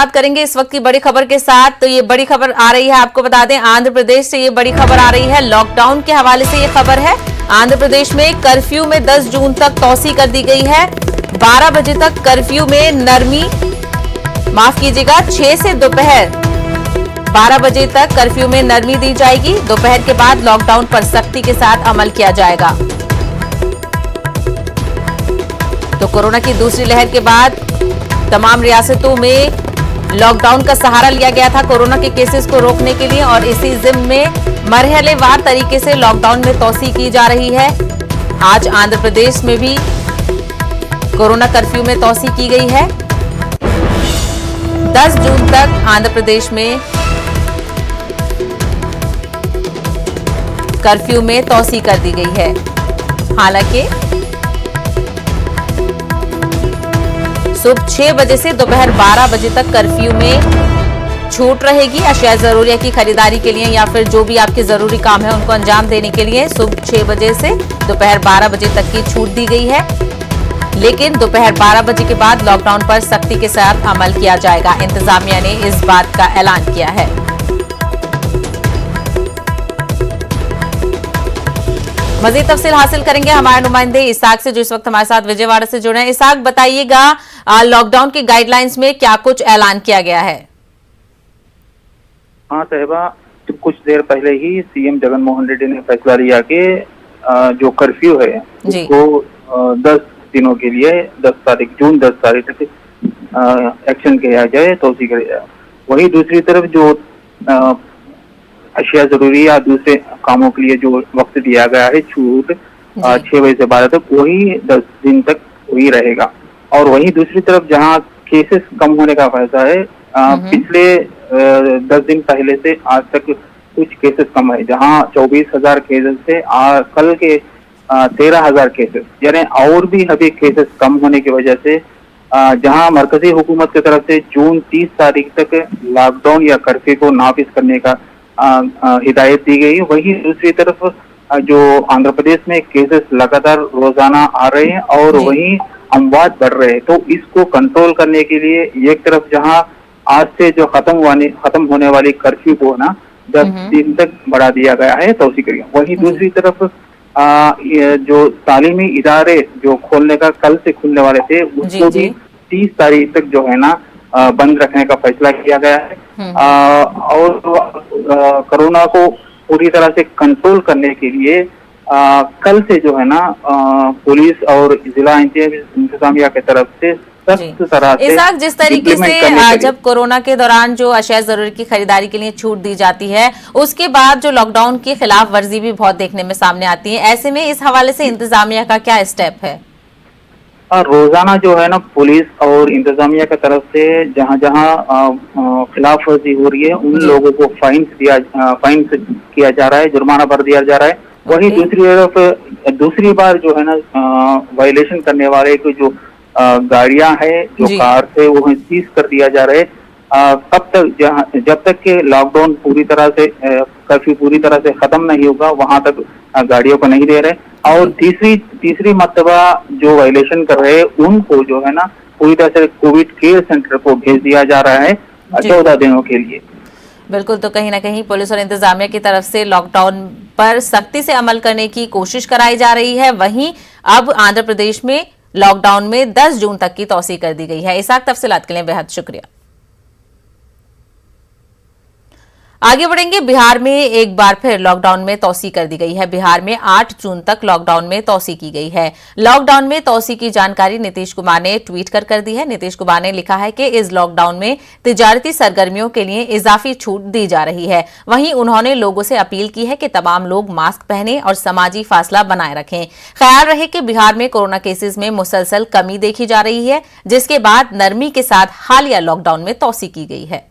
बात करेंगे इस वक्त की बड़ी खबर के साथ। तो ये बड़ी खबर आ रही है, आपको बता दें आंध्र प्रदेश से ये बड़ी खबर आ रही है। लॉकडाउन के हवाले से ये खबर है। आंध्र प्रदेश में कर्फ्यू में 10 जून तक तौसी कर दी गई है। 12 बजे तक कर्फ्यू में नरमी, माफ कीजिएगा 6 से दोपहर 12 बजे तक कर्फ्यू में नरमी दी जाएगी। दोपहर के बाद लॉकडाउन पर सख्ती के साथ अमल किया जाएगा। तो कोरोना की दूसरी लहर के बाद तमाम रियासतों में लॉकडाउन का सहारा लिया गया था कोरोना के केसेस को रोकने के लिए, और इसी जिम्मे में मरहलेवार तरीके से लॉकडाउन में तौसी की जा रही है। आज आंध्र प्रदेश में भी कोरोना कर्फ्यू में तौसी की गई है। 10 जून तक आंध्र प्रदेश में कर्फ्यू में तौसी कर दी गई है। हालांकि सुबह 6 बजे से दोपहर 12 बजे तक कर्फ्यू में छूट रहेगी। अशिया जरूरिया की खरीदारी के लिए या फिर जो भी आपके जरूरी काम है उनको अंजाम देने के लिए सुबह 6 बजे से दोपहर 12 बजे तक की छूट दी गई है। लेकिन दोपहर 12 बजे के बाद लॉकडाउन पर सख्ती के साथ अमल किया जाएगा। इंतजामिया ने इस बात का ऐलान किया है। मजीद तफसील हासिल करेंगे हमारे नुमाइंदे इसाक से, जो इस वक्त हमारे साथ विजयवाड़ा से जुड़े हैं। इसाक, बताइएगा लॉकडाउन की गाइडलाइंस में क्या कुछ ऐलान किया गया है? हाँ साहिबा, तो कुछ देर पहले ही सीएम जगन मोहन रेड्डी ने फैसला लिया कि जो कर्फ्यू है उसको 10 दिनों के लिए 10 तारीख तक एक्शन किया जाए, तोसी किया जाए। वही दूसरी तरफ जो अशिया जरूरी या दूसरे कामों के लिए जो वक्त दिया गया है छूट 6 बजे से 12 तक, वही 10 दिन तक वही रहेगा। और वही दूसरी तरफ जहां केसेस कम होने का फैसला है, पिछले 10 दिन पहले से आज तक कुछ केसेस कम है। जहां 24,000 केसेस से कल के 13,000 केसेस, यानी और भी अभी केसेस कम होने की वजह से जहां मरकजी हुकूमत की तरफ से जून 30 तारीख तक लॉकडाउन या कर्फ्यू को नाफिज करने का हिदायत दी गई, वही दूसरी तरफ जो आंध्र प्रदेश में केसेस लगातार रोजाना आ रहे हैं और वही अमवात बढ़ रहे हैं। तो इसको कंट्रोल करने के लिए एक तरफ जहां आज से जो खत्म होने वाली कर्फ्यू को ना 10 दिन तक बढ़ा दिया गया है, तौसी करिए। वही दूसरी तरफ जो तालीमी इदारे जो खोलने का कल से खुलने वाले थे उसको भी 30 तारीख तक जो है ना बंद रखने का फैसला किया गया है। और कोरोना को पूरी तरह से कंट्रोल करने के लिए कल से जो है ना पुलिस और जिला इंतजामिया की तरफ से सख्त तरह से इसाक, जिस तरीके से जब कोरोना के दौरान जो अशिया जरूरी की खरीदारी के लिए छूट दी जाती है, उसके बाद जो लॉकडाउन की खिलाफ वर्जी भी बहुत देखने में सामने आती है, ऐसे में इस हवाले से इंतजामिया का क्या स्टेप है? रोजाना जो है ना पुलिस और इंतजामिया की तरफ से जहां जहां खिलाफ वर्जी हो रही है उन लोगों को फाइन किया जा रहा है, जुर्माना भर दिया जा रहा है। वही दूसरी तरफ दूसरी बार जो है ना वायलेशन करने वाले को जो गाड़ियां है, जो कार थे, वो सीज कर दिया जा रहा है। तब तक जब तक के लॉकडाउन पूरी तरह से कर्फ्यू पूरी तरह से खत्म नहीं होगा वहां तक गाड़ियों को नहीं दे रहे। और तीसरी मर्तबा जो वायलेशन कर रहे हैं उनको जो है ना पूरी तरह से कोविड केयर सेंटर को भेज दिया जा रहा है 14 दिनों के लिए। बिल्कुल, तो कहीं ना कहीं पुलिस और इंतजामिया की तरफ से लॉकडाउन पर सख्ती से अमल करने की कोशिश कराई जा रही है। वहीं अब आंध्र प्रदेश में लॉकडाउन में 10 जून तक की तौसी कर दी गई है। इसाक, तफसीलात के लिए बेहद शुक्रिया। आगे बढ़ेंगे। बिहार में एक बार फिर लॉकडाउन में तौसी कर दी गई है। बिहार में 8 जून तक लॉकडाउन में तौसी की गई है। लॉकडाउन में तौसी की जानकारी नीतीश कुमार ने ट्वीट कर दी है। नीतीश कुमार ने लिखा है कि इस लॉकडाउन में तिजारती सरगर्मियों के लिए इजाफी छूट दी जा रही है। वहीं उन्होंने लोगों से अपील की है कि तमाम लोग मास्क पहने और समाजी फासला बनाए रखें। ख्याल रहे कि बिहार में कोरोना केसेस में मुसलसल कमी देखी जा रही है, जिसके बाद नरमी के साथ हालिया लॉकडाउन में तौसी की गई है।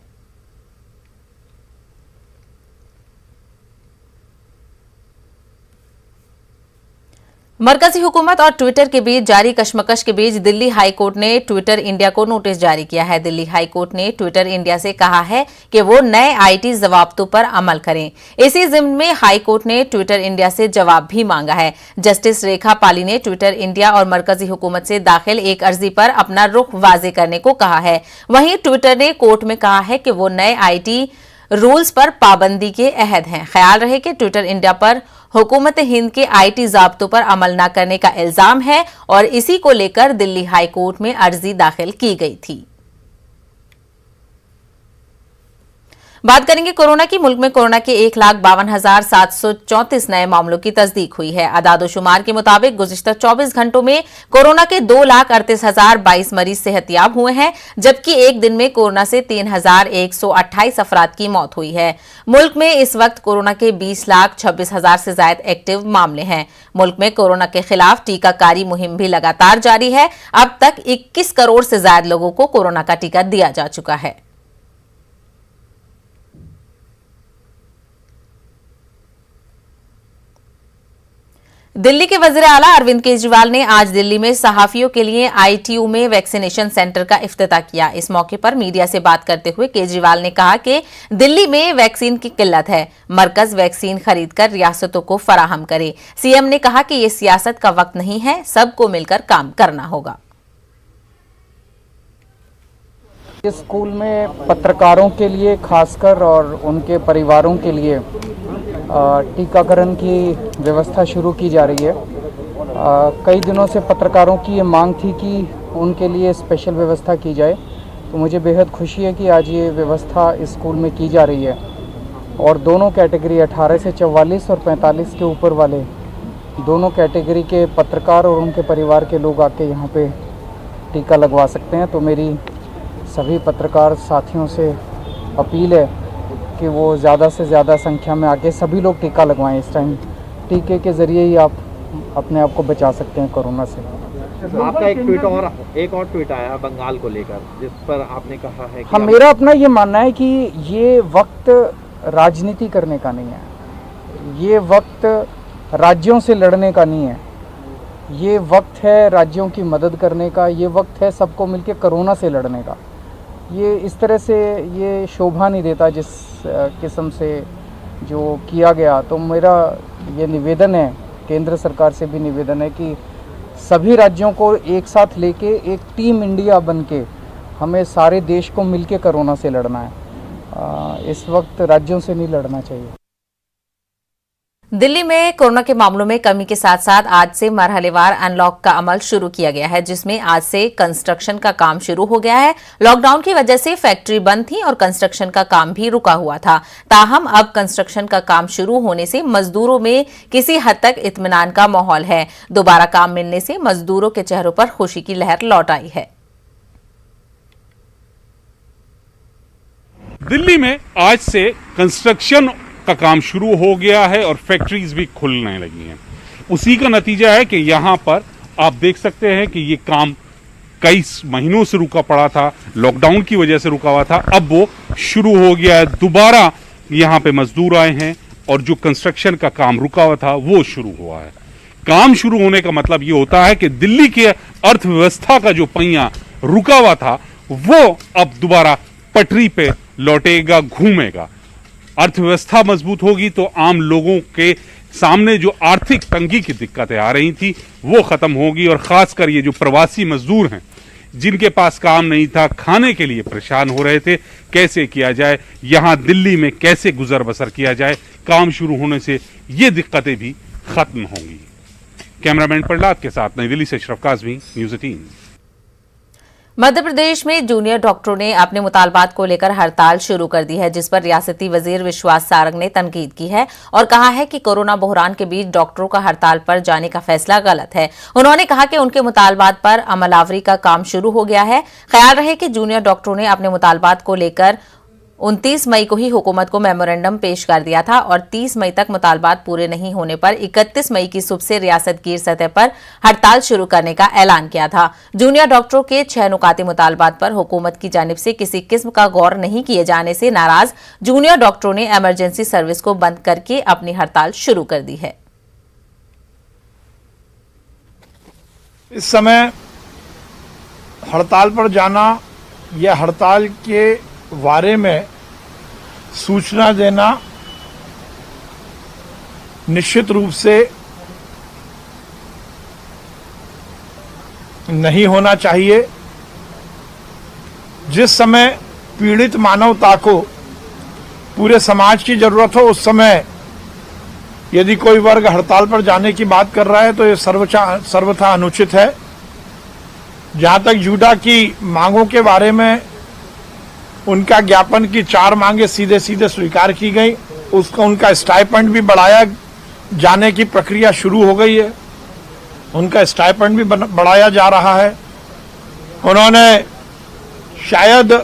मरकजी हुकूमत और ट्विटर के बीच जारी कशमकश के बीच दिल्ली हाई कोर्ट ने ट्विटर इंडिया को नोटिस जारी किया है। दिल्ली हाई कोर्ट ने ट्विटर इंडिया से कहा है कि वो नए आईटी जवाब्तों पर अमल करें। इसी जिम्न में हाई कोर्ट ने ट्विटर इंडिया से जवाब भी मांगा है। जस्टिस रेखा पाली ने ट्विटर इंडिया और मरकजी हुकूमत से दाखिल एक अर्जी पर अपना रुख वाजे करने को कहा है। वहीं ट्विटर ने कोर्ट में कहा है कि वो नए आईटी रूल्स पर पाबंदी के अहद हैं। ख्याल रहे कि ट्विटर इंडिया पर हुकूमत हिंद के आईटी ज़ाब्तों पर अमल न करने का इल्जाम है और इसी को लेकर दिल्ली हाई कोर्ट में अर्जी दाखिल की गई थी। बात करेंगे कोरोना की। मुल्क में कोरोना के 1,52,734 नए मामलों की तस्दीक हुई है। आदादोशुमार के मुताबिक गुज़िश्ता 24 घंटों में कोरोना के 2,38,022 मरीज सेहतियाब हुए हैं, जबकि एक दिन में कोरोना से 3,128 अफराद की मौत हुई है। मुल्क में इस वक्त कोरोना के 20,26,000 से ज्यादा एक्टिव मामले हैं। मुल्क में कोरोना के खिलाफ टीकाकारी मुहिम भी लगातार जारी है। अब तक 21 करोड़ से ज्यादा लोगों को कोरोना का टीका दिया जा चुका है। दिल्ली के वजीर आला अरविंद केजरीवाल ने आज दिल्ली में सहाफियों के लिए आईटीयू में वैक्सीनेशन सेंटर का इफ्तिताह किया। इस मौके पर मीडिया से बात करते हुए केजरीवाल ने कहा कि दिल्ली में वैक्सीन की किल्लत है, मरकज वैक्सीन खरीदकर रियासतों को फराहम करे। सीएम ने कहा कि ये सियासत का वक्त नहीं है, सबको मिलकर काम करना होगा। इस स्कूल में पत्रकारों के लिए खासकर और उनके परिवारों के लिए टीकाकरण की व्यवस्था शुरू की जा रही है। कई दिनों से पत्रकारों की ये मांग थी कि उनके लिए स्पेशल व्यवस्था की जाए, तो मुझे बेहद खुशी है कि आज ये व्यवस्था इस स्कूल में की जा रही है और दोनों कैटेगरी 18 से 44 और 45 के ऊपर वाले दोनों कैटेगरी के पत्रकार और उनके परिवार के लोग आके यहाँ पे टीका लगवा सकते हैं। तो मेरी सभी पत्रकार साथियों से अपील है कि वो ज़्यादा से ज़्यादा संख्या में आके सभी लोग टीका लगवाएं। इस टाइम टीके के ज़रिए ही आप अपने आप को बचा सकते हैं कोरोना से। आपका एक और ट्वीट आया बंगाल को लेकर, जिस पर आपने कहा है कि हाँ, मेरा अपना ये मानना है कि ये वक्त राजनीति करने का नहीं है, ये वक्त राज्यों से लड़ने का नहीं है, ये वक्त है राज्यों की मदद करने का, ये वक्त है सबको मिलकर कोरोना से लड़ने का। ये इस तरह से ये शोभा नहीं देता जिस किस्म से जो किया गया। तो मेरा ये निवेदन है, केंद्र सरकार से भी निवेदन है कि सभी राज्यों को एक साथ लेके एक टीम इंडिया बनके हमें सारे देश को मिलके कोरोना से लड़ना है। इस वक्त राज्यों से नहीं लड़ना चाहिए। दिल्ली में कोरोना के मामलों में कमी के साथ साथ आज से मरहलेवार अनलॉक का अमल शुरू किया गया है, जिसमें आज से कंस्ट्रक्शन का काम शुरू हो गया है। लॉकडाउन की वजह से फैक्ट्री बंद थी और कंस्ट्रक्शन का काम भी रुका हुआ था। ताहम अब कंस्ट्रक्शन का काम शुरू होने से मजदूरों में किसी हद तक इत्मीनान का माहौल है। दोबारा काम मिलने से मजदूरों के चेहरों पर खुशी की लहर लौट आई है। दिल्ली में आज से कंस्ट्रक्शन का काम शुरू हो गया है और फैक्ट्रीज भी खुलने लगी हैं। उसी का नतीजा है कि यहां पर आप देख सकते हैं कि ये काम कई महीनों से रुका पड़ा था, लॉकडाउन की वजह से रुका हुआ था, अब वो शुरू हो गया है। दोबारा यहां पे मजदूर आए हैं और जो कंस्ट्रक्शन का काम रुका हुआ था वो शुरू हुआ है। काम शुरू होने का मतलब ये होता है कि दिल्ली के अर्थव्यवस्था का जो पहिया रुका हुआ था वो अब दोबारा पटरी पे लौटेगा, घूमेगा। अर्थव्यवस्था मजबूत होगी तो आम लोगों के सामने जो आर्थिक तंगी की दिक्कतें आ रही थी वो खत्म होगी। और खासकर ये जो प्रवासी मजदूर हैं जिनके पास काम नहीं था, खाने के लिए परेशान हो रहे थे, कैसे किया जाए, यहां दिल्ली में कैसे गुजर बसर किया जाए, काम शुरू होने से ये दिक्कतें भी खत्म होंगी। कैमरामैन प्रहलाद के साथ नई दिल्ली से अशरफ काज़मी, न्यूज़ 18। मध्य प्रदेश में जूनियर डॉक्टरों ने अपने मुतालबात को लेकर हड़ताल शुरू कर दी है, जिस पर रियासती वजीर विश्वास सारंग ने तनकीद की है और कहा है कि कोरोना बहरान के बीच डॉक्टरों का हड़ताल पर जाने का फैसला गलत है। उन्होंने कहा कि उनके मुतालबात पर अमलावरी का काम शुरू हो गया है। ख्याल रहे कि जूनियर डॉक्टरों ने अपने मुतालबात को लेकर 29 मई को ही हुकूमत को मेमोरेंडम पेश कर दिया था और 30 मई तक मुतालबात पूरे नहीं होने पर 31 मई की सुबह से रियासतगीर सतह पर हड़ताल शुरू करने का ऐलान किया था। जूनियर डॉक्टरों के 6 नुकाती मुतालबात पर हुकूमत की जानिब से किसी किस्म का गौर नहीं किए जाने से नाराज जूनियर डॉक्टरों ने इमरजेंसी सर्विस को बंद करके अपनी हड़ताल शुरू कर दी है। इस समय हड़ताल पर जाना या हड़ताल के बारे में सूचना देना निश्चित रूप से नहीं होना चाहिए। जिस समय पीड़ित मानवता को पूरे समाज की जरूरत हो, उस समय यदि कोई वर्ग हड़ताल पर जाने की बात कर रहा है तो ये सर्वथा अनुचित है। जहां तक जूडा की मांगों के बारे में उनका ज्ञापन की 4 मांगे सीधे सीधे स्वीकार की गई, उसका उनका स्टाइपेंड भी बढ़ाया जाने की प्रक्रिया शुरू हो गई है, उनका स्टाइपेंड भी बढ़ाया जा रहा है। उन्होंने शायद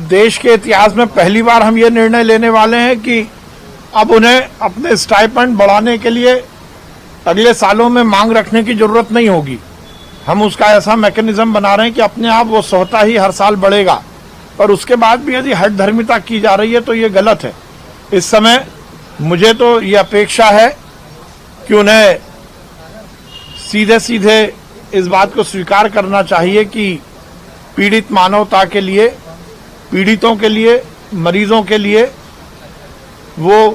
देश के इतिहास में पहली बार हम ये निर्णय लेने वाले हैं कि अब उन्हें अपने स्टाइपेंड बढ़ाने के लिए अगले सालों में मांग रखने की जरूरत नहीं होगी। हम उसका ऐसा मैकेनिज्म बना रहे हैं कि अपने आप वो स्वतः ही हर साल बढ़ेगा, और उसके बाद भी यदि हठधर्मिता की जा रही है तो ये गलत है। इस समय मुझे तो ये अपेक्षा है कि उन्हें सीधे सीधे इस बात को स्वीकार करना चाहिए कि पीड़ित मानवता के लिए, पीड़ितों के लिए, मरीजों के लिए वो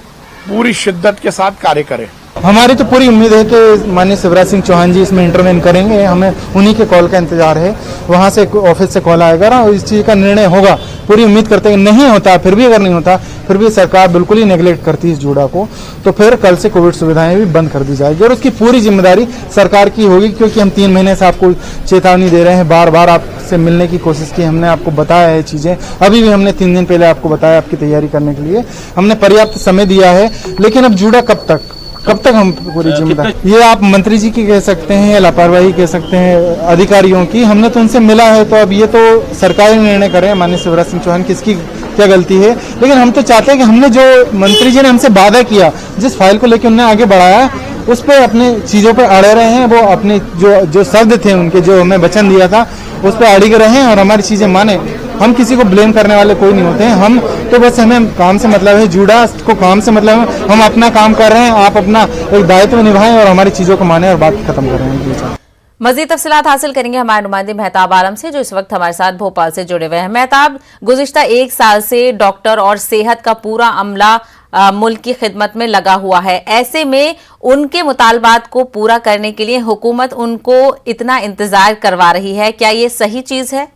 पूरी शिद्दत के साथ कार्य करें। हमारी तो पूरी उम्मीद है कि माननीय शिवराज सिंह चौहान जी इसमें इंटरवेन करेंगे। हमें उन्हीं के कॉल का इंतजार है, वहां से ऑफिस से कॉल आएगा और इस चीज़ का निर्णय होगा। पूरी उम्मीद करते हैं नहीं होता, फिर भी अगर नहीं होता, फिर भी सरकार बिल्कुल ही नेग्लेक्ट करती है इस जूडा को, तो फिर कल से कोविड सुविधाएं भी बंद कर दी जाएगी और उसकी पूरी जिम्मेदारी सरकार की होगी। क्योंकि हम 3 महीने से आपको चेतावनी दे रहे हैं, बार बार आपसे मिलने की कोशिश की, हमने आपको बताया है चीजें। अभी भी हमने 3 दिन पहले आपको बताया आपकी तैयारी करने के लिए, हमने पर्याप्त समय दिया है। लेकिन अब जूडा कब तक हम पूरी जिम्मेदारी, ये आप मंत्री जी की कह सकते हैं या लापरवाही कह सकते हैं अधिकारियों की। हमने तो उनसे मिला है, तो अब ये तो सरकारी निर्णय करें माननीय शिवराज सिंह चौहान किसकी क्या गलती है। लेकिन हम तो चाहते हैं कि हमने जो मंत्री जी ने हमसे वादा किया, जिस फाइल को लेकर उन्होंने आगे बढ़ाया, उस पर अपने चीजों पर अड़े रहे हैं। वो अपने जो शब्द थे उनके, जो हमें वचन दिया था, उस पर अड़े रहे हैं और हमारी चीजें माने। हम किसी को ब्लेम करने वाले कोई नहीं होते हैं। हम तो बस, हमें काम से मतलब है, जूडा को काम से मतलब है। हम अपना काम कर रहे हैं, आप अपना एक दायित्व निभाएं और हमारी चीजों को माने और बात खत्म कर रहे हैं। मजीद तफसीलात हासिल करेंगे हमारे नुमाइंदे मेहताब आलम से, जो इस वक्त हमारे साथ भोपाल से जुड़े हुए हैं। मेहताब, गुज़िश्ता 1 साल से डॉक्टर और सेहत का पूरा अमला मुल्क की खिदमत में लगा हुआ है। ऐसे में उनके मुतालबात को पूरा करने के लिए हुकूमत उनको इतना इंतजार करवा रही है, क्या ये सही चीज है?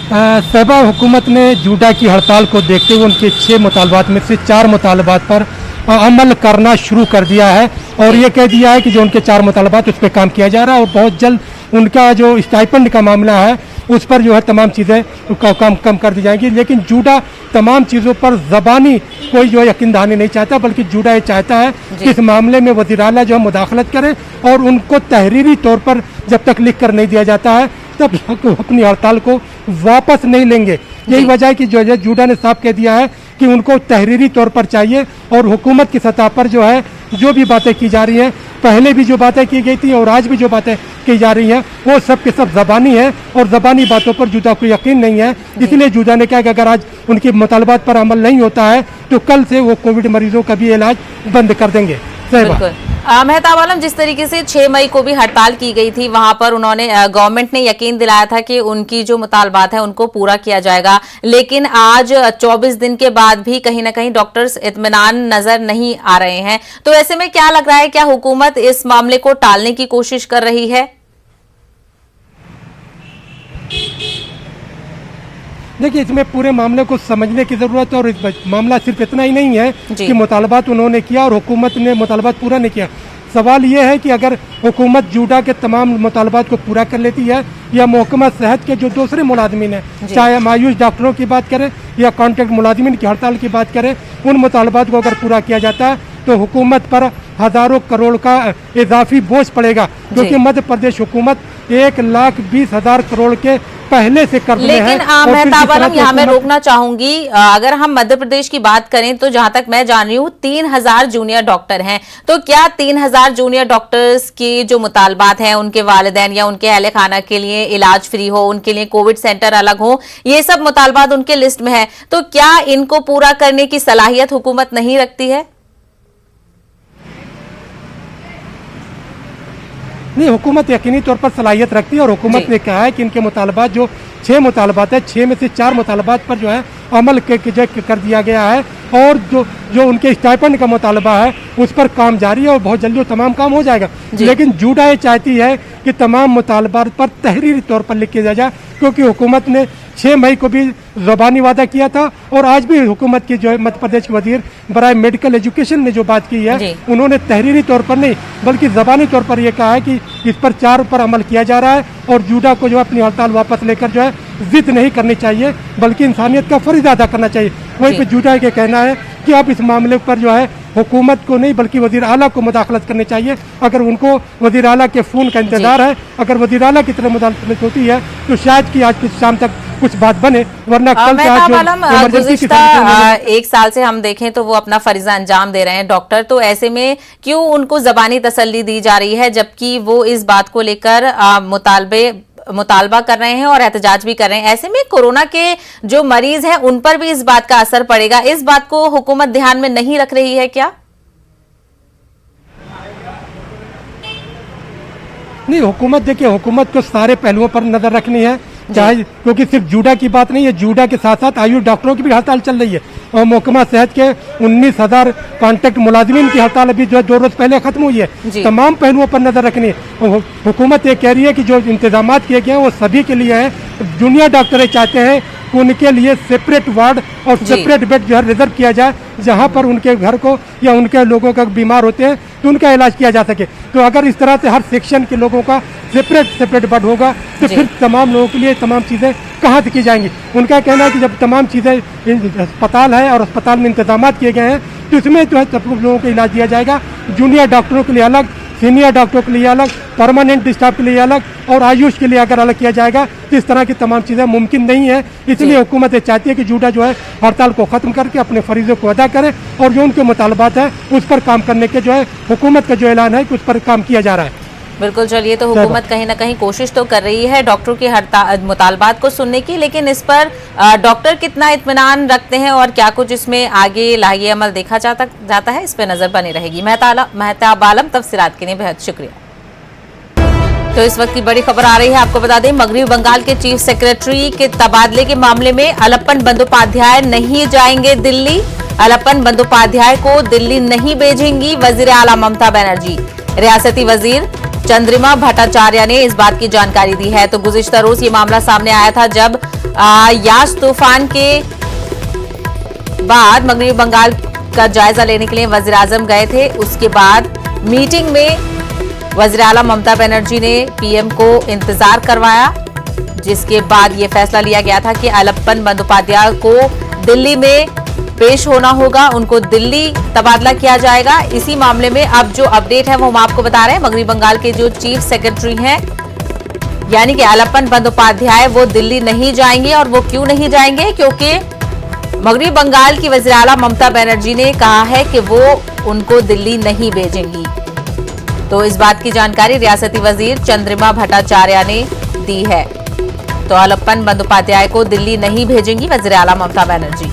सहबा, हुकूमत ने जूडा की हड़ताल को देखते हुए उनके 6 मुतालबात में से 4 मुतालबात पर अमल करना शुरू कर दिया है और ये कह दिया है कि जो उनके 4 मुतालबात उस पर काम किया जा रहा है और बहुत जल्द उनका जो स्टाइपेंड का मामला है उस पर जो है तमाम चीज़ें कम कर दी जाएंगी। लेकिन जूडा तमाम चीज़ों पर ज़बानी कोई जो है यकीन दहानी नहीं चाहता, बल्कि जूडा ये चाहता है कि इस मामले में वज़ीर आला जो है मुदाखलत करे और उनको तहरीरी तौर पर जब तक लिख कर नहीं दिया जाता है तब अपनी हड़ताल को वापस नहीं लेंगे। यही वजह है कि जो है जूडा ने साफ कह दिया है कि उनको तहरीरी तौर पर चाहिए और हुकूमत की सतह पर जो है जो भी बातें की जा रही हैं, पहले भी जो बातें की गई थी और आज भी जो बातें की जा रही हैं, वो सब के सब ज़बानी है और ज़बानी बातों पर जूडा को यकीन नहीं है। इसलिए जूडा ने कहा कि अगर आज उनकी मुतालबात पर अमल नहीं होता है तो कल से वो कोविड मरीजों का भी इलाज बंद कर देंगे। मेहताब आलम, जिस तरीके से 6 मई को भी हड़ताल की गई थी, वहां पर उन्होंने गवर्नमेंट ने यकीन दिलाया था कि उनकी जो मुतालबात है उनको पूरा किया जाएगा, लेकिन आज 24 दिन के बाद भी कहीं ना कहीं डॉक्टर्स इत्मीनान नजर नहीं आ रहे हैं। तो ऐसे में क्या लग रहा है, क्या हुकूमत इस मामले को टालने की कोशिश कर रही है? देखिए, इसमें पूरे मामले को समझने की जरूरत है और इस मामला सिर्फ इतना ही नहीं है कि मुतालबात उन्होंने किया और हुकूमत ने मुतालबात पूरा नहीं किया। सवाल ये है कि अगर हुकूमत जूडा के तमाम मुतालबात को पूरा कर लेती है या महकमा सेहत के जो दूसरे मुलाजमीन हैं, चाहे मायूस डॉक्टरों की बात करें या कॉन्ट्रैक्ट मुलाजमीन की हड़ताल की बात करें, उन मुतालबात को अगर पूरा किया जाता है तो हुकूमत पर हजारों करोड़ का इजाफी बोझ पड़ेगा, क्योंकि मध्य प्रदेश हुकूमत 1,20,000 करोड़ के पहले से कर रहे हैं। लेकिन मेहताब आलम, यहाँ मैं रोकना चाहूंगी। अगर हम मध्य प्रदेश की बात करें तो जहां तक मैं जान रही हूँ 3,000 जूनियर डॉक्टर हैं। तो क्या 3,000 जूनियर डॉक्टर्स की जो मुतालबात हैं, उनके वालिदैन या उनके अहले खाना के लिए इलाज फ्री हो, उनके लिए कोविड सेंटर अलग हो, ये सब मुतालबात उनके लिस्ट में है, तो क्या इनको पूरा करने की सलाहियत हुकूमत नहीं रखती है? नहीं, हुकूमत यकीनी तौर पर सलाहियत रखती है और हुकूमत जी। ने कहा है कि इनके मुतालबात जो 6 मुतालबात है, 6 में से 4 मुतालबात पर जो है अमल कर दिया गया है और जो उनके स्टाइपेंड का मुतालबा है उस पर काम जारी है और बहुत जल्दी वो तमाम काम हो जाएगा। लेकिन जूडा ये चाहती है कि तमाम मुतालबात पर तहरीरी तौर पर लिख किया जाए, क्योंकि हुकूमत ने 6 मई को भी ज़बानी वादा किया था और आज भी हुकूमत की जो है मध्य प्रदेश के वजीर बराए मेडिकल एजुकेशन ने जो बात की है उन्होंने तहरीरी तौर पर नहीं बल्कि ज़बानी तौर पर यह कहा है कि इस पर 4 पर अमल किया जा रहा है और जूडा को जो अपनी हड़ताल वापस लेकर जो है जिद नहीं करनी चाहिए बल्कि इंसानियत का फर्ज अदा करना चाहिए। वहीं पे जूडा के कहना है कि अब इस मामले पर जो है हुकूमत को नहीं बल्कि वजीर आला को मुदाखलत करनी चाहिए। अगर उनको वजीर आला के फ़ोन का इंतजार है, अगर वजीर आला की तरफ मुदाखलत होती है तो शायद कि आज की शाम तक कुछ बात बने, वरना कल से आज जो गुज़िश्ता 1 साल से हम देखें तो वो अपना फरीजा अंजाम दे रहे हैं डॉक्टर, तो ऐसे में क्यों उनको ज़बानी तसल्ली दी जा रही है जबकि वो इस बात को लेकर मुतालबा कर रहे हैं और एहतजाज भी कर रहे हैं। ऐसे में कोरोना के जो मरीज हैं उन पर भी इस बात का असर पड़ेगा, इस बात को हुकूमत ध्यान में नहीं रख रही है क्या? नहीं, हुकूमत देखिए, हुकूमत को सारे पहलुओं पर नजर रखनी है, चाहे क्योंकि सिर्फ जूडा की बात नहीं है, जूडा के साथ साथ आयुष डॉक्टरों की भी हड़ताल चल रही है और महकमा सेहत के 19,000 कॉन्ट्रैक्ट मुलाजिमीन की हड़ताल अभी जो है 2 रोज पहले खत्म हुई है। तमाम पहलुओं पर नजर रखनी है। हुकूमत ये कह रही है कि जो इंतजाम किए गए हैं वो सभी के लिए है। जूनियर डॉक्टर चाहते हैं कि उनके लिए सेपरेट वार्ड और सेपरेट बेड जो है रिजर्व किया जाए, जहां पर उनके घर को या उनके लोगों का बीमार होते हैं तो उनका इलाज किया जा सके। तो अगर इस तरह से हर सेक्शन के लोगों का सेपरेट बेड होगा तो फिर तमाम लोगों के लिए तमाम चीज़ें कहाँ से की जाएंगी। उनका कहना है कि जब तमाम चीज़ें अस्पताल है और अस्पताल में इंतजाम किए गए हैं तो इसमें जो है सब लोगों को इलाज दिया जाएगा। जूनियर डॉक्टरों के लिए अलग, सीनियर डॉक्टरों के लिए अलग, परमानेंट स्टाफ के लिए अलग और आयुष के लिए अगर अलग किया जाएगा तो इस तरह की तमाम चीज़ें मुमकिन नहीं है। इसलिए हुकूमत ये चाहती है कि जूडा जो है हड़ताल को ख़त्म करके अपने फरीज़ों को अदा करे और जो उनके मुतालबात है उस पर काम करने के जो है हुकूमत का जो ऐलान है कि उस पर काम किया जा रहा है। बिल्कुल, चलिए, तो हुकूमत कहीं ना कहीं कोशिश तो कर रही है डॉक्टरों की हड़ताल मुतालबात को सुनने की, लेकिन इस पर डॉक्टर कितना इत्मीनान रखते हैं और क्या कुछ इसमें आगे लागे अमल देखा जाता है, इस पर नजर बनी रहेगी। महताब आलम तफसीरात के लिए बेहद शुक्रिया। तो इस वक्त की बड़ी खबर आ रही है, आपको बता दें मगरबी बंगाल के चीफ सेक्रेटरी के तबादले के मामले में अलप्पन बंदोपाध्याय नहीं जाएंगे दिल्ली। अलप्पन बंदोपाध्याय को दिल्ली नहीं भेजेंगी वजीर आला ममता बनर्जी। रियासती वजीर चंद्रिमा भट्टाचार्य ने इस बात की जानकारी दी है। तो गुज़िश्ता रोज ये मामला सामने आया था जब यास तूफान के बाद मगरबी बंगाल का जायजा लेने के लिए वजीर आजम गए थे। उसके बाद मीटिंग में वजीर आला ममता बनर्जी ने पीएम को इंतजार करवाया, जिसके बाद ये फैसला लिया गया था कि अलप्पन बंदोपाध्याय को दिल्ली में पेश होना होगा, उनको दिल्ली तबादला किया जाएगा। इसी मामले में अब जो अपडेट है वो हम आपको बता रहे हैं। मगरबी बंगाल के जो चीफ सेक्रेटरी हैं यानी कि अलप्पन बंदोपाध्याय वो दिल्ली नहीं जाएंगे। और वो क्यों नहीं जाएंगे? क्योंकि मगरबी बंगाल की वज़ीर आला ममता बनर्जी ने कहा है कि वो उनको दिल्ली नहीं भेजेंगी। तो इस बात की जानकारी रियासती वजीर चंद्रिमा भट्टाचार्य ने दी है। तो अलप्पन बंदोपाध्याय को दिल्ली नहीं भेजेंगी वज़ीर आला ममता बनर्जी।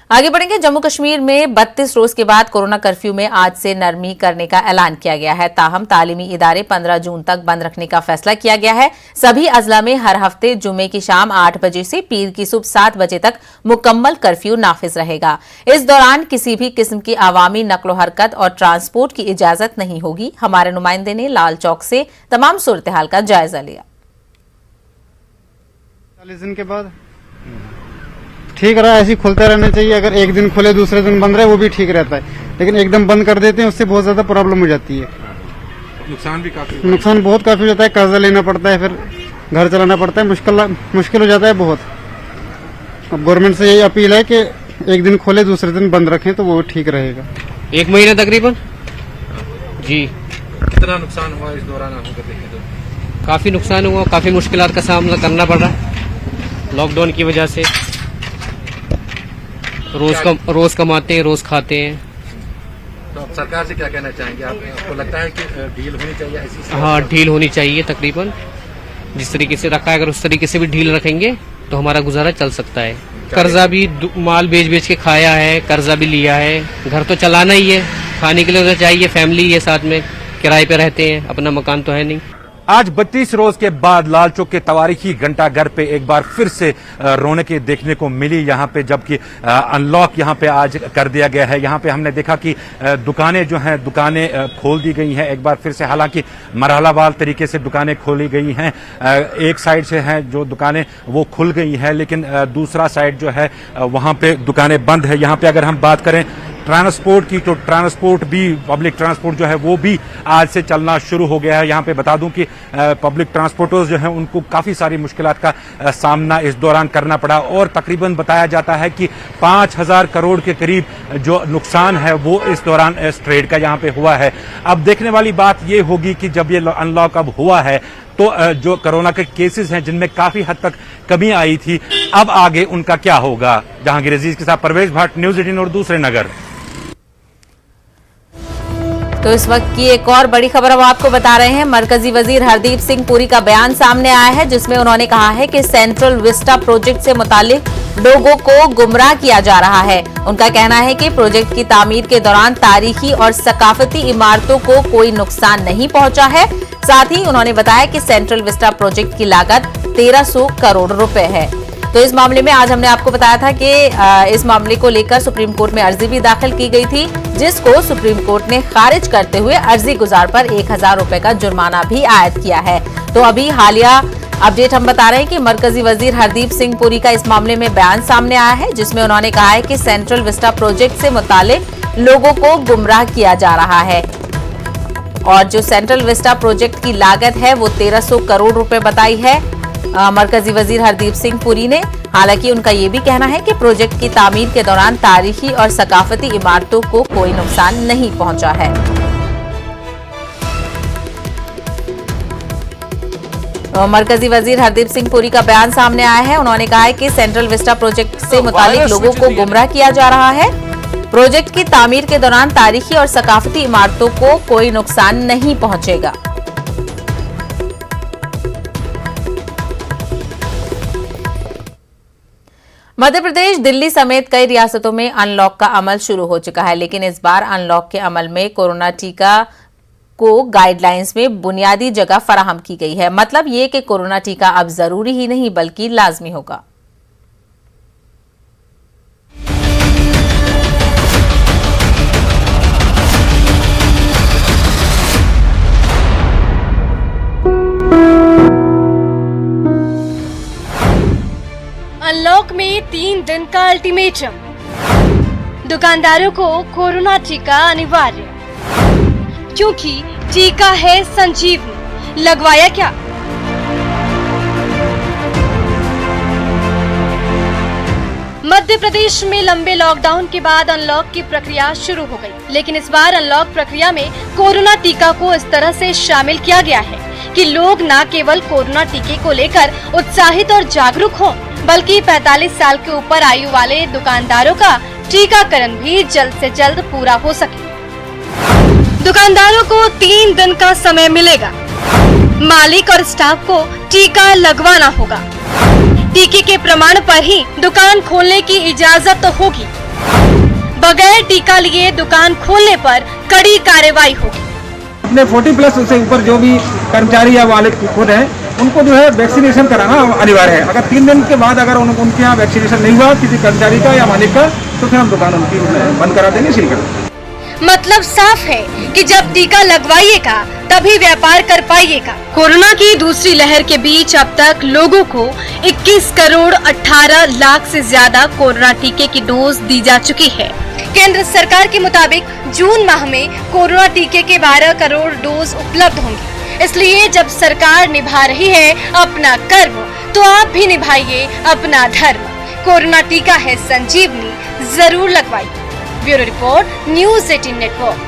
आगे बढ़ेंगे। जम्मू कश्मीर में 32 रोज के बाद कोरोना कर्फ्यू में आज से नरमी करने का ऐलान किया गया है। ताहम तालीमी इदारे 15 जून तक बंद रखने का फैसला किया गया है। सभी अजला में हर हफ्ते जुमे की शाम 8 बजे से पीर की सुबह 7 बजे तक मुकम्मल कर्फ्यू नाफिज रहेगा। इस दौरान किसी भी किस्म की आवामी नकलो हरकत और ट्रांसपोर्ट की इजाजत नहीं होगी। हमारे नुमाइंदे ने लाल चौक से तमाम सूरत हाल का जायजा लिया। 40 दिन के बाद ठीक रहा, ऐसे खुलते रहना चाहिए। अगर एक दिन खुले दूसरे दिन बंद रहे वो भी ठीक रहता है, लेकिन एकदम बंद कर देते हैं उससे बहुत ज्यादा प्रॉब्लम हो जाती है। नुकसान बहुत काफी हो जाता है, कर्जा लेना पड़ता है, फिर घर चलाना पड़ता है, मुश्किल हो जाता है बहुत। अब गवर्नमेंट से यही अपील है कि एक दिन खोले दूसरे दिन बंद रखें तो वो ठीक रहेगा। 1 महीना तकरीबन जी। कितना नुकसान हुआ इस दौरान आपको देखें तो? काफी नुकसान हुआ, काफी मुश्किलात का सामना करना पड़ रहा है लॉकडाउन की वजह से। रोज कमाते हैं, रोज खाते हैं। तो आप सरकार से क्या कहना चाहेंगे? आपको लगता है कि ढील होनी चाहिए ऐसी? हाँ, ढील होनी चाहिए तकरीबन जिस तरीके से रखा है। अगर उस तरीके से भी ढील रखेंगे तो हमारा गुजारा चल सकता है। कर्जा भी माल बेच बेच के खाया है, कर्जा भी लिया है, घर तो चलाना ही है, खाने के लिए तो चाहिए, फैमिली है साथ में, किराए पे रहते हैं, अपना मकान तो है नहीं। आज 32 रोज के बाद लाल चौक के तवारीखी घंटाघर पे एक बार फिर से रौनकें देखने को मिली यहाँ पे, जबकि अनलॉक यहाँ पे आज कर दिया गया है। यहाँ पे हमने देखा कि दुकानें जो हैं दुकानें खोल दी गई हैं एक बार फिर से, हालांकि मरहलावार तरीके से दुकानें खोली गई हैं। एक साइड से हैं जो दुकानें वो खुल गई हैं, लेकिन दूसरा साइड जो है वहाँ पे दुकानें बंद है। यहाँ पे अगर हम बात करें ट्रांसपोर्ट की, तो ट्रांसपोर्ट भी, पब्लिक ट्रांसपोर्ट जो है वो भी आज से चलना शुरू हो गया है। यहाँ पे बता दूं कि पब्लिक ट्रांसपोर्टर्स जो हैं उनको काफी सारी मुश्किलात का सामना इस दौरान करना पड़ा, और तकरीबन बताया जाता है कि 5000 करोड़ के करीब जो नुकसान है वो इस दौरान इस ट्रेड का यहाँ पे हुआ है। अब देखने वाली बात ये होगी कि जब ये अनलॉक अब हुआ है तो जो कोरोना के केसेस हैं जिनमें काफी हद तक कमी आई थी, अब आगे उनका क्या होगा। जहांगीर अजीज के साथ परवेज भट्ट, न्यूज़ 18 और दूसरे नगर। तो इस वक्त की एक और बड़ी खबर हम आपको बता रहे हैं। मरकजी वजीर हरदीप सिंह पुरी का बयान सामने आया है, जिसमें उन्होंने कहा है कि सेंट्रल विस्टा प्रोजेक्ट से मुतालिक लोगों को गुमराह किया जा रहा है। उनका कहना है कि प्रोजेक्ट की तामीर के दौरान तारीखी और सकाफती इमारतों को कोई नुकसान नहीं पहुंचा है। साथ ही उन्होंने बताया कि सेंट्रल विस्टा प्रोजेक्ट की लागत 1300 करोड़ रुपए है। तो इस मामले में आज हमने आपको बताया था कि इस मामले को लेकर सुप्रीम कोर्ट में अर्जी भी दाखिल की गई थी, जिसको सुप्रीम कोर्ट ने खारिज करते हुए अर्जी गुजार पर 1000 रुपए का जुर्माना भी आयद किया है। तो अभी हालिया अपडेट हम बता रहे हैं कि मरकजी वजीर हरदीप सिंह पुरी का इस मामले में बयान सामने आया है, जिसमें उन्होंने कहा है कि सेंट्रल विस्टा प्रोजेक्ट से मुतालिक लोगों को गुमराह किया जा रहा है, और जो सेंट्रल विस्टा प्रोजेक्ट की लागत है वो 1300 करोड़ रुपए बताई है मरकजी वजीर हरदीप सिंह पुरी ने। हालांकि उनका ये भी कहना है कि प्रोजेक्ट की तामीर के दौरान तारीखी और सकाफती इमारतों को कोई नुकसान नहीं पहुंचा है। मरकजी वजीर हरदीप सिंह पुरी का बयान सामने आया है। उन्होंने कहा है कि सेंट्रल विस्टा प्रोजेक्ट से मुतालिक लोगों को गुमराह किया जा रहा है। प्रोजेक्ट की तामीर के दौरान तारीखी और सकाफती इमारतों को कोई नुकसान नहीं पहुंचेगा। मध्य प्रदेश, दिल्ली समेत कई रियासतों में अनलॉक का अमल शुरू हो चुका है, लेकिन इस बार अनलॉक के अमल में कोरोना टीका को गाइडलाइंस में बुनियादी जगह फराहम की गई है। मतलब ये कि कोरोना टीका अब जरूरी ही नहीं बल्कि लाजमी होगा। अनलॉक में 3 दिन का अल्टीमेटम, दुकानदारों को कोरोना टीका अनिवार्य, क्योंकि टीका है संजीवनी। लगवाया क्या? मध्य प्रदेश में लंबे लॉकडाउन के बाद अनलॉक की प्रक्रिया शुरू हो गई, लेकिन इस बार अनलॉक प्रक्रिया में कोरोना टीका को इस तरह से शामिल किया गया है कि लोग न केवल कोरोना टीके को लेकर उत्साहित और जागरूक हों, बल्कि 45 साल के ऊपर आयु वाले दुकानदारों का टीकाकरण भी जल्द से जल्द पूरा हो सके। दुकानदारों को 3 दिन का समय मिलेगा। मालिक और स्टाफ को टीका लगवाना होगा। टीके के प्रमाण पर ही दुकान खोलने की इजाजत होगी। बगैर टीका लिए दुकान खोलने पर कड़ी कार्रवाई होगी। अपने 40+ से ऊपर जो भी कर्मचारी या मालिक खुद है, उनको जो है वैक्सीनेशन कराना अनिवार्य है। अगर 3 दिन के बाद अगर उनके यहाँ वैक्सीनेशन नहीं हुआ किसी कर्मचारी का या मालिक का, तो फिर हम दुकान उनकी बंद करा देंगे, सील कर देंगे। मतलब साफ है कि जब टीका लगवाइएगा तभी व्यापार कर पाइएगा। कोरोना की दूसरी लहर के बीच अब तक लोगों को 21 करोड़ 18 लाख से ज्यादा कोरोना टीके की डोज दी जा चुकी है। केंद्र सरकार के मुताबिक जून माह में कोरोना टीके के 12 करोड़ डोज उपलब्ध होंगे। इसलिए जब सरकार निभा रही है अपना कर्म, तो आप भी निभाइए अपना धर्म। कोरोना टीका है संजीवनी, जरूर लगवाइए। Bureau report, news 18 network.